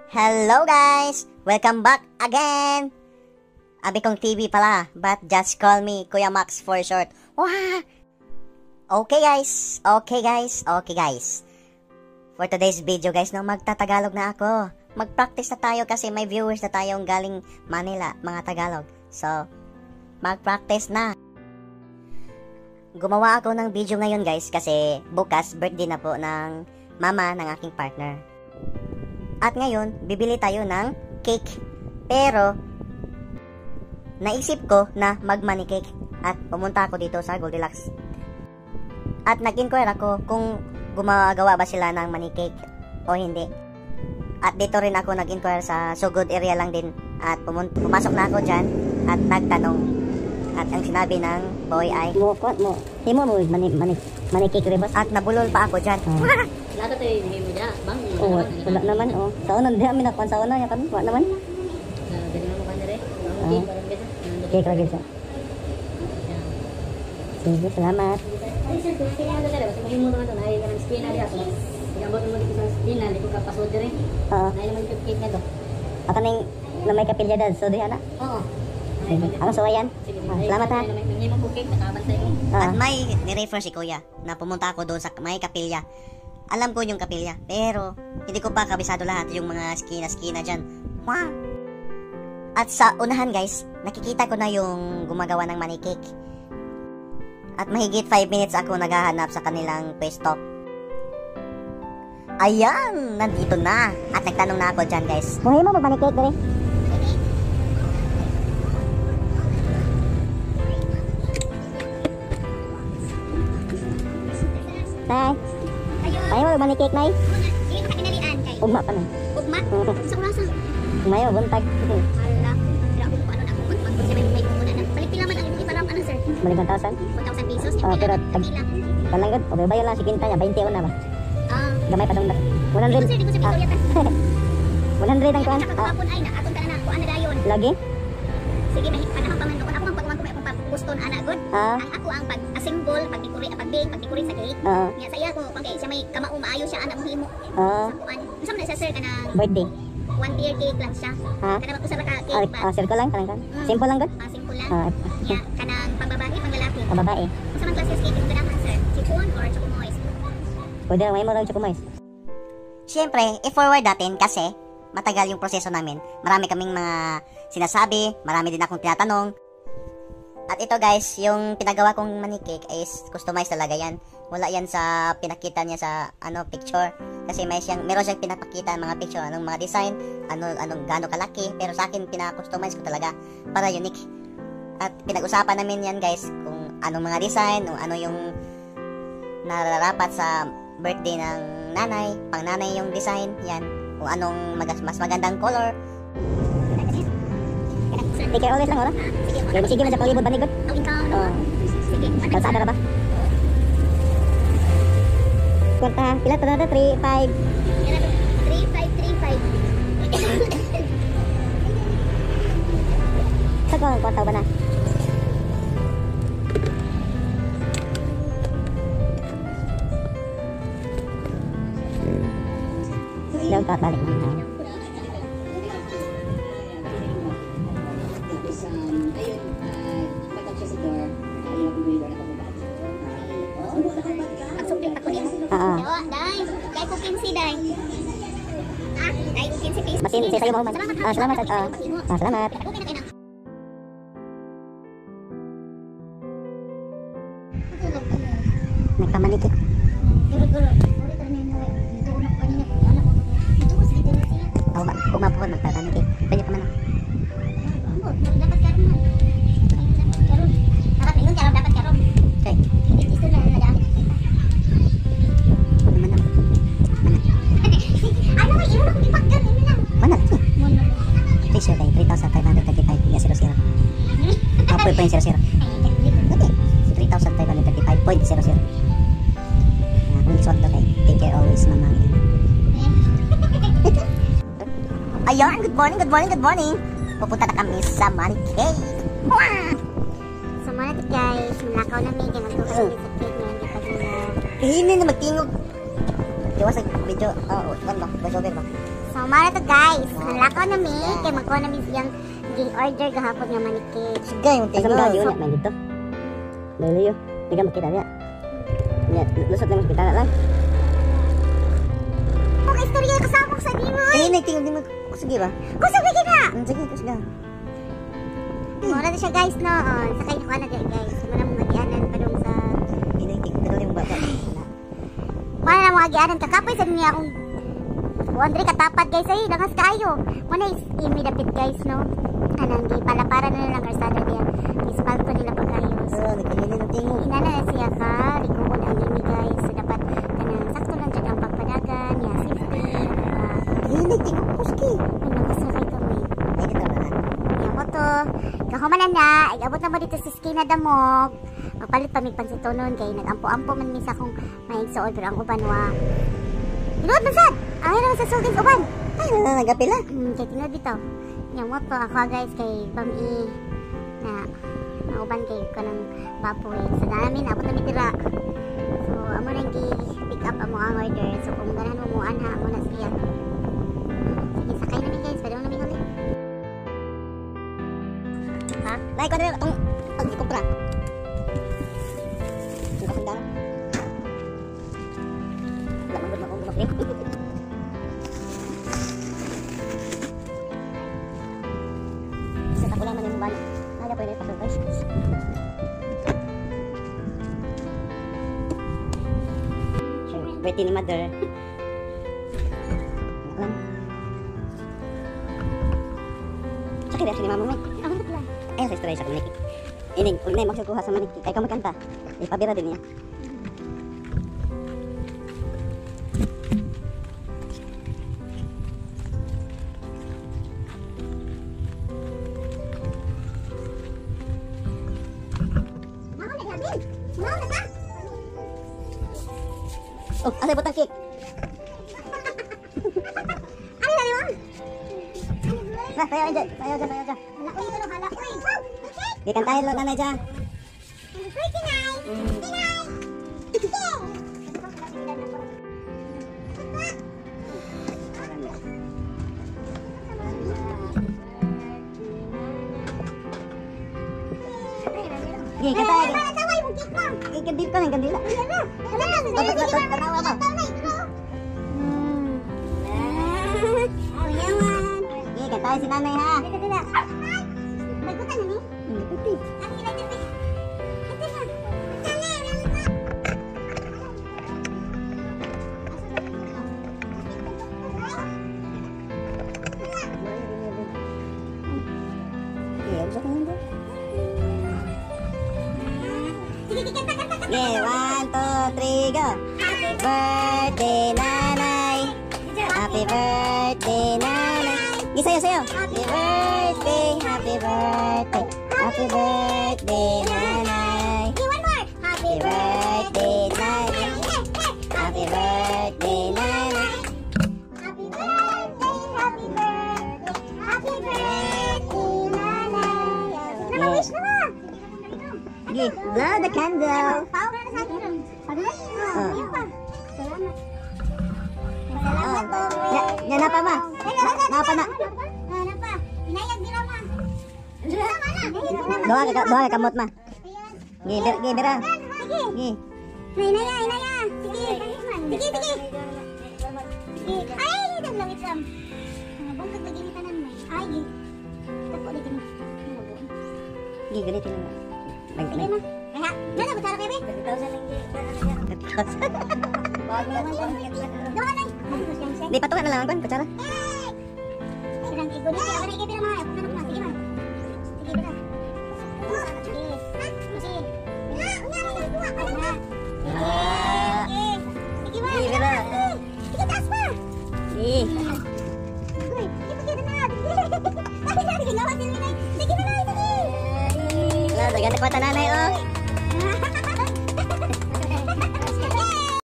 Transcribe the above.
Hello guys! Welcome back again! Abi kong TV pala, but just call me Kuya Max for short. Wah! Okay guys! For today's video guys, magtatagalog na ako. Mag-practice na tayo kasi may viewers na tayong galing Manila, mga Tagalog. So, mag-practice na. Gumawa ako ng video ngayon guys kasi bukas birthday na po ng mama ng aking partner. At ngayon, bibili tayo ng cake. Pero, naisip ko na mag-money cake. At pumunta ako dito sa Goldilocks. At nag-inquire ako kung gumagawa ba sila ng money cake o hindi. At dito rin ako nag-inquire sa So Good area lang din. At pumasok na ako dyan at nagtanong. At ang sinabi ng boy ay himo mo money cake rin boss. At nabulol pa ako dyan. Lato tayo hindi mo dyan, bang? Oo, wala naman, oh. Sa una, hindi kami nakuha sa una, yan kami, wala naman. Ganyan mo ka na rin. Okay, kagil siya. Sige, salamat. Ay, sir, kung sila ka talaga, kasi mahimo naman ito, nahay ka ng spina diya. Sigambot mo dito sa spina, hindi ko kapasod rin. Oo. Nahay naman yung cake na ito. Ako na yung may kapilya dad, so diyan na. Oo. Sige, ako suwayan. Salamat ha. Hindi mo po cake, nakabantay ko. At may nirefer si kuya na pumunta ako doon sa may kapilya. Alam ko yung kapilya, pero hindi ko pa kabisado lahat yung mga skina-skina dyan. Wow! At sa unahan guys, nakikita ko na yung gumagawa ng money cake. At mahigit 5 minutes ako naghahanap sa kanilang pwesto. Ayan! Nandito na! At nagtanong na ako dyan guys. Buhay mo mag-money cake dali. Nay! Ayaw mo mag-money cake, Nay? Hindi ko kinalian kay. Ugma pa na. Ugma? Sa kurasa. Mayo, buntag. Hala. Sila ako kung ano na. May muna na. Pala man ang ibang iparam. Ano sir? Balik 1,000? 1,000 pesos. Pero Pila. Kalanggan, pababayan lang si Kinta niya, 20 na ba? Gamay pa dong 100. Di ko sa Victoria ta. 100 ang kuhan. Nakakapon ay na. Aton ka na kuan na dayon. Lagi? Sige, may panahon pa man. Ako ang pagkuman ko may akong gusto na ana good. Ang ako ang pag-assemble, pag-decorate sa cake. Nga sa iya ko, pang siya may kamao maayo siya ana mo himo. Sa kuan. Unsa man sa sir ka na Birthday. 1 tier cake lang siya. Kana ko sa ka cake ba? Circle lang, kanang. Simple lang gud? Simple lang. Nya kanang pangbabae, panglalaki. Babae. Unsa man klase cake yung ganahan sir? Chiffon or choco moist? Pwede, may mo lang choco moist. Siyempre, i-forward natin kasi matagal yung proseso namin. Marami kaming mga sinasabi, marami din akong tinatanong. At ito guys, yung pinagawa kong money cake is customized talaga yan. Wala yan sa pinakita niya sa picture. Kasi meron siyang pinapakita mga picture, anong mga design, anong gaano kalaki. Pero sa akin, pina-customize ko talaga para unique. At pinag-usapan namin yan guys, kung anong mga design, kung ano yung nararapat sa birthday ng nanay, pang nanay yung design, yan. Kung anong mas magandang color. Take care always lang, wala? Sige na sa palibot banigod. Sige. Kalsada na ba? Kwarta, pila to na 3, 5. 3535. Sa kong kwarta ba na? Daw ka balik na. Dai, kay cooking si Dai. Kay cooking si Facebook. Masin sa'yo mo man. Salamat. Salamat. Okay na kayo na. Nagpamanikit. Kung mapapod, magtatanikit. Pwede ka man na. Dapat karon man. Dapat yun, dapat karon. Okay. Ito na nagamit. Ano ba yun? Ang ipagkan ini lang. Manat. Ratio kay 3,535. Yes, 00. Apoy po yung 00. Okay. 3,535.00. Kung iswag to kay take care always, mamang. Ayan, good morning. Pupunta na kami sa money cake. So mga guys, nakaw na medyo nagtuloy sa cake na hindi pa din Kahinin na magtingog. Diwa sa video. Voiceover ba? sa So, mara to guys. Nalakaw na mi. Kaya magkuha na mi siyang order gahapon nga maniki. Sige, yung Asa tingnan. mga yun, man dito. Layo. Tiga makita niya. Nya, lusot lang kita lang. Mga istorya kasama ko sa Dimoy. Kaya tingnan din mo. Sige ba? Kusog lagi na. Sige, sige. Mura na siya guys no. Sakay na ko na dyan guys. Mura mga gianan pa dong sa... Tingnan yung bata. Mura na mga gianan. Kakapoy sa niya akong... Andre katapat guys ay dangas kayo. Muna is imidapit guys no. Anang di palapara na lang karsada niya. Ispalto nila pagayos. Nagkahili ng tingog. Inana na siya ka. Likuhod ang ini guys. So dapat kanang sakto lang dyan ang pagpadagan. Ya safety. Hilig, tingog ko, sige. Ay nakasakay kami. Ay, ito ba na? Yan mo to. Kahumanan na. Igabot na mo dito sa Skina Damog. Magpalit pa may pansitonon. Kaya nagampo-ampo man misa kung maigsoon. Pero ang uban wa. Tinuod man sad. Ay naman sa sultins uban. Ay, nagapila. Kaya tinuod dito. Yan mo to. Ako guys kay Bami. Na uban kay kanang baboy. So namin abot na mitira. So amo nang gi-pick up amo ang order. So kung ganahan mo muan ha amo na siya. Sige sakay namin guys. Pwede mo namin ulit. Ha? Like ko na itong pag-ikupra. Hindi ko sandang. Wala mong gudmang kong gumapin. Isa tako lang man yung bala. Kaya pwede pa guys. Birthday ni mother. Alam. Sakit reaction ni mama mo. Ako na pala. Ayun sa istorya sa kumiki. Inig, ulay magsukuha sa maniki. Kaya ka magkanta. Ipabira din niya. Mama na gabi. Mama na ta. Oh, asay butang cake. Ano na yun? Nah, sayo aja, sayo aja, sayo aja. Hala ko yun, hala ko yun. Di kantahin lo nanay dyan. Happy Kinay! Kinay! Gi, kantahin. Taway mo, cake mo. Ikandil ka ng kandila. Tanawa ka. Kuyawan. Gi, kantahin si nanay ha. Dila. Bagutan na ni? Piti. Ang ilan din eh. Ito na. Gi, usap ka nando. Sige, kanta. Gi, 1, 2, 3, go. Happy birthday, nanay. Happy birthday, nanay. Gi, sayo, sayo. Happy birthday, happy birthday. Happy birthday, nanay. One more. Happy birthday, nanay. Happy birthday, nanay. Happy birthday, happy birthday, happy birthday, nanay. Naka-wish na ba? Gi, blow the candle. Pao ka na sa akin. Sabi na? Iyo pa. Salamat. Salamat po. Yan na pa ma. Napa na. Ano pa? Inayag nila ma. Doa ka kamot ma. Gi, bira. Sige. Gi. Inaya. Sige. Sige. Ay, naglamit lang. Bungkag lagi ni tanan mo. Ay, gi. Tapo dito ni. Gi, ganitin mo. Sige ma. Kaya, nana ko tara bebe. 30,000 lang gi. Doon na. Di patungan na lang ang kutsara. Sirang igo dito. Ako na ikipira ma. Ako na ma. Sige ma. Sige bira. Sige. Sige. Sige ma. Gi, bira. Sige, taas pa. Gi. Uy, sige pa kita na. Sige, lawan din minay. Sige na. Wala, dagan na kwata nanay oh.